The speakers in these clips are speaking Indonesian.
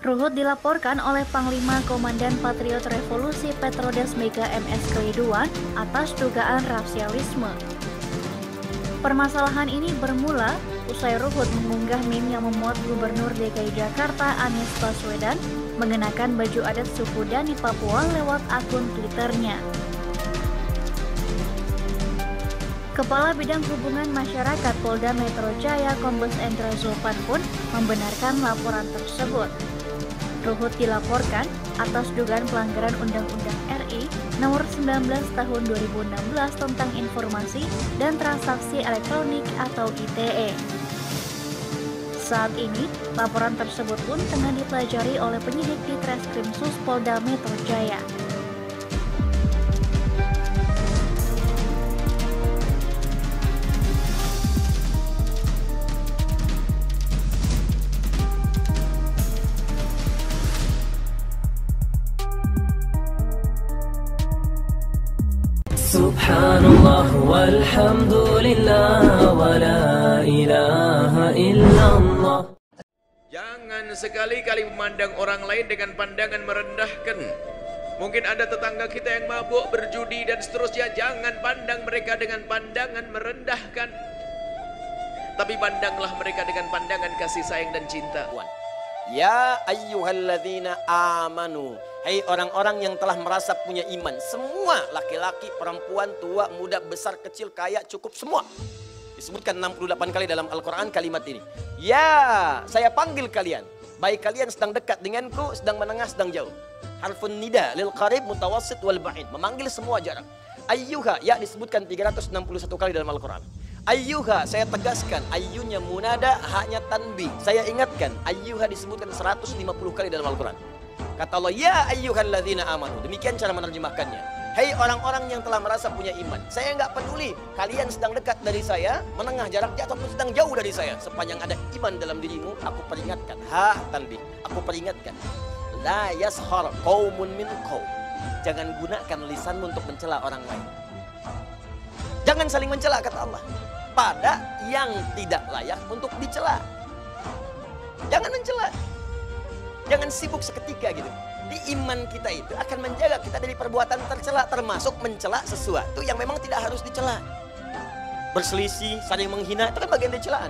Ruhut dilaporkan oleh Panglima Komandan Patriot Revolusi Petrodas Mega MS Keiduan atas dugaan rasialisme. Permasalahan ini bermula usai Ruhut mengunggah meme yang memuat Gubernur DKI Jakarta Anies Baswedan mengenakan baju adat suku Dani Papua lewat akun Twitternya. Kepala Bidang Hubungan Masyarakat Polda Metro Jaya Kombes Endra Zulfan pun membenarkan laporan tersebut. Ruhut dilaporkan atas dugaan pelanggaran Undang-Undang RI Nomor 19 Tahun 2016 tentang Informasi dan Transaksi Elektronik atau ITE. Saat ini, laporan tersebut pun tengah dipelajari oleh penyidik di Treskrimsus Polda Metro Jaya. Subhanallah walhamdulillah wa la ilaha illallah. Jangan sekali-kali memandang orang lain dengan pandangan merendahkan. Mungkin ada tetangga kita yang mabuk, berjudi dan seterusnya. Jangan pandang mereka dengan pandangan merendahkan, tapi pandanglah mereka dengan pandangan kasih sayang dan cinta. Ya ayyuhalladzina amanu, hai orang-orang yang telah merasa punya iman, semua laki-laki, perempuan, tua, muda, besar, kecil, kaya, cukup, semua. Disebutkan 68 kali dalam Al-Quran kalimat ini. Ya, saya panggil kalian, baik kalian sedang dekat denganku, sedang menengah, sedang jauh. Harfun nida lil qarib mutawassit wal ba'id, memanggil semua jarak. Ayyuha, ya disebutkan 361 kali dalam Al-Quran. Ayyuha, saya tegaskan, ayyunya munada, haknya tanbih. Saya ingatkan, ayyuha disebutkan 150 kali dalam Al-Quran. Kata Allah, ya ayyuhalladzina amanu. Demikian cara menerjemahkannya. Hei orang-orang yang telah merasa punya iman, saya nggak peduli kalian sedang dekat dari saya, menengah jaraknya, ataupun sedang jauh dari saya. Sepanjang ada iman dalam dirimu, aku peringatkan. Ha tanbih, aku peringatkan. La yashar qaumun min qaum. Jangan gunakan lisanmu untuk mencela orang lain. Jangan saling mencela, kata Allah, pada yang tidak layak untuk dicela. Jangan mencela. Jangan sibuk seketika gitu. Di iman kita itu akan menjaga kita dari perbuatan tercela, termasuk mencela sesuatu yang memang tidak harus dicela. Berselisih, saling menghina, itu kan bagian dari celaan.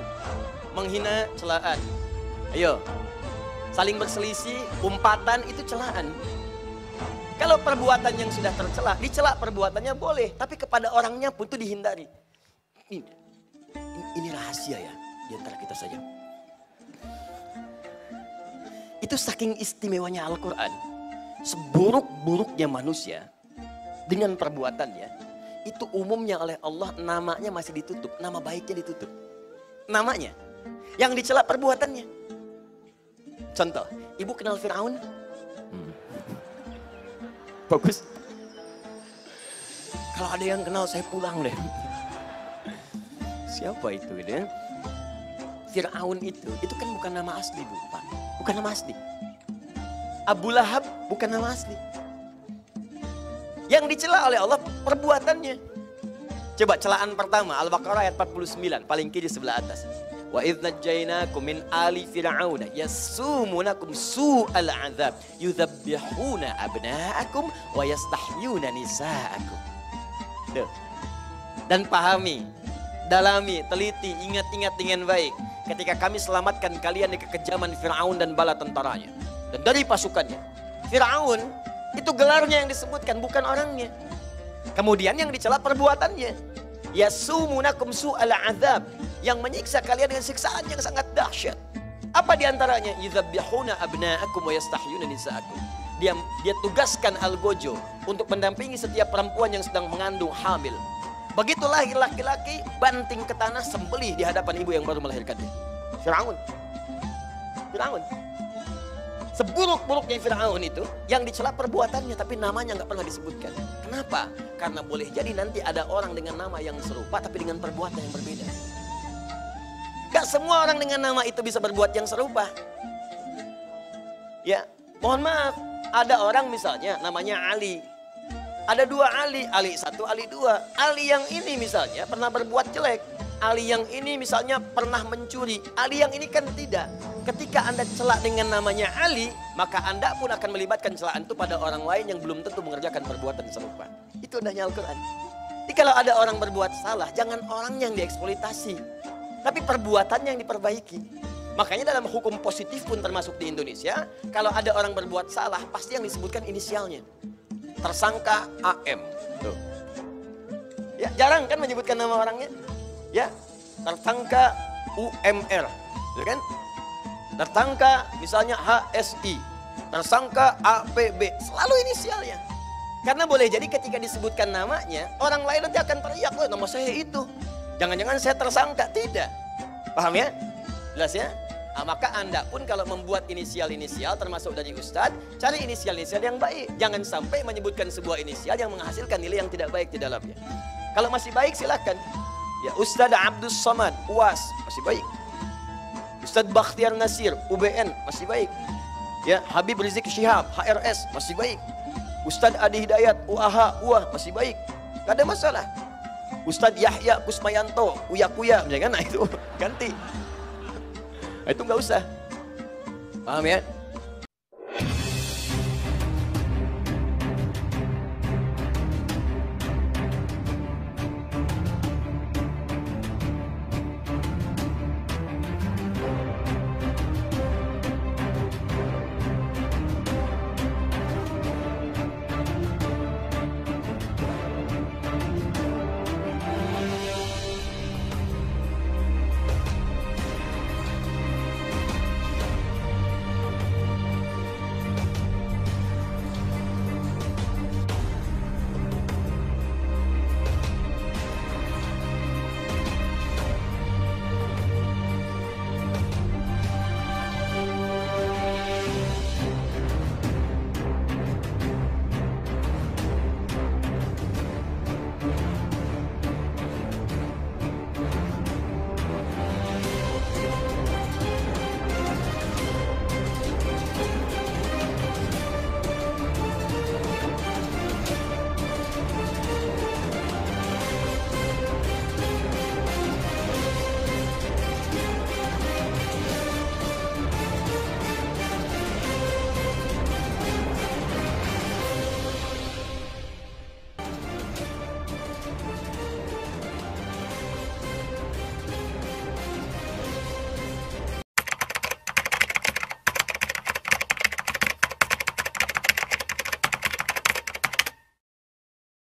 Menghina, celaan. Ayo. Saling berselisih, umpatan, itu celaan. Kalau perbuatan yang sudah tercela, dicela perbuatannya boleh, tapi kepada orangnya pun itu dihindari. Ini rahasia ya, di antara kita saja. Itu saking istimewanya Al-Quran. Seburuk-buruknya manusia dengan perbuatannya, itu umumnya oleh Allah namanya masih ditutup, nama baiknya ditutup. Namanya, yang dicela perbuatannya. Contoh, ibu kenal Fir'aun? Bagus. Kalau ada yang kenal saya pulang deh. Siapa itu dia? Fir'aun itu kan bukan nama asli, Bu, Pak. Bukan nama asli. Abu Lahab bukan nama asli. Yang dicela oleh Allah perbuatannya. Coba celaan pertama Al-Baqarah ayat 49 paling kiri sebelah atas. Wa idz najjaynakum min ali fir'auna yasumunakum su'al 'adzab yudzabbihuna abna'akum wa yastahyuna nisa'akum. Tuh. Dan pahami, dalami, teliti, ingat-ingat dengan baik. Ketika kami selamatkan kalian dari kekejaman Fir'aun dan bala tentaranya. Dan dari pasukannya. Fir'aun itu gelarnya yang disebutkan, bukan orangnya. Kemudian yang dicela perbuatannya. Yasumunakum su'al 'adzab, yang menyiksa kalian dengan siksaan yang sangat dahsyat. Apa diantaranya? Yudzabbihuna abna'akum wa yastahyuna nisa'akum. Dia tugaskan algojo untuk mendampingi setiap perempuan yang sedang mengandung hamil. Begitu lahir laki-laki, banting ke tanah, sembelih di hadapan ibu yang baru melahirkannya. Fir'aun. Fir'aun. Seburuk-buruknya Fir'aun itu, yang dicela perbuatannya, tapi namanya nggak pernah disebutkan. Kenapa? Karena boleh jadi nanti ada orang dengan nama yang serupa, tapi dengan perbuatan yang berbeda. Gak semua orang dengan nama itu bisa berbuat yang serupa. Ya, mohon maaf, ada orang misalnya namanya Ali. Ada dua Ali, Ali 1, Ali 2. Ali yang ini misalnya pernah berbuat jelek. Ali yang ini misalnya pernah mencuri. Ali yang ini kan tidak. Ketika Anda celak dengan namanya Ali, maka Anda pun akan melibatkan celaan itu pada orang lain yang belum tentu mengerjakan perbuatan serupa. Itu hendaknya Al-Quran. Jadi kalau ada orang berbuat salah, jangan orang yang dieksploitasi, tapi perbuatannya yang diperbaiki. Makanya dalam hukum positif pun termasuk di Indonesia, kalau ada orang berbuat salah, pasti yang disebutkan inisialnya. Tersangka AM. Tuh. Ya, jarang kan menyebutkan nama orangnya. Ya, tersangka UMR, ya kan? Tersangka misalnya HSI, tersangka APB, selalu inisialnya. Karena boleh jadi ketika disebutkan namanya, orang lain nanti akan teriak, "Wah, nama saya itu. Jangan-jangan saya tersangka." Tidak. Paham ya? Jelas ya? Nah, maka Anda pun kalau membuat inisial-inisial termasuk dari Ustadz, cari inisial-inisial yang baik. Jangan sampai menyebutkan sebuah inisial yang menghasilkan nilai yang tidak baik di dalamnya. Kalau masih baik silakan. Ya, Ustadz Abdus Somad, UAS, masih baik. Ustadz Bakhtiar Nasir, UBN, masih baik. Ya, Habib Rizik Syihab, HRS, masih baik. Ustadz Adi Hidayat, UAH, UAH, masih baik. Gak ada masalah. Ustadz Yahya Kusmayanto, Uya-Kuya, nah itu ganti. Itu nggak usah. Paham ya?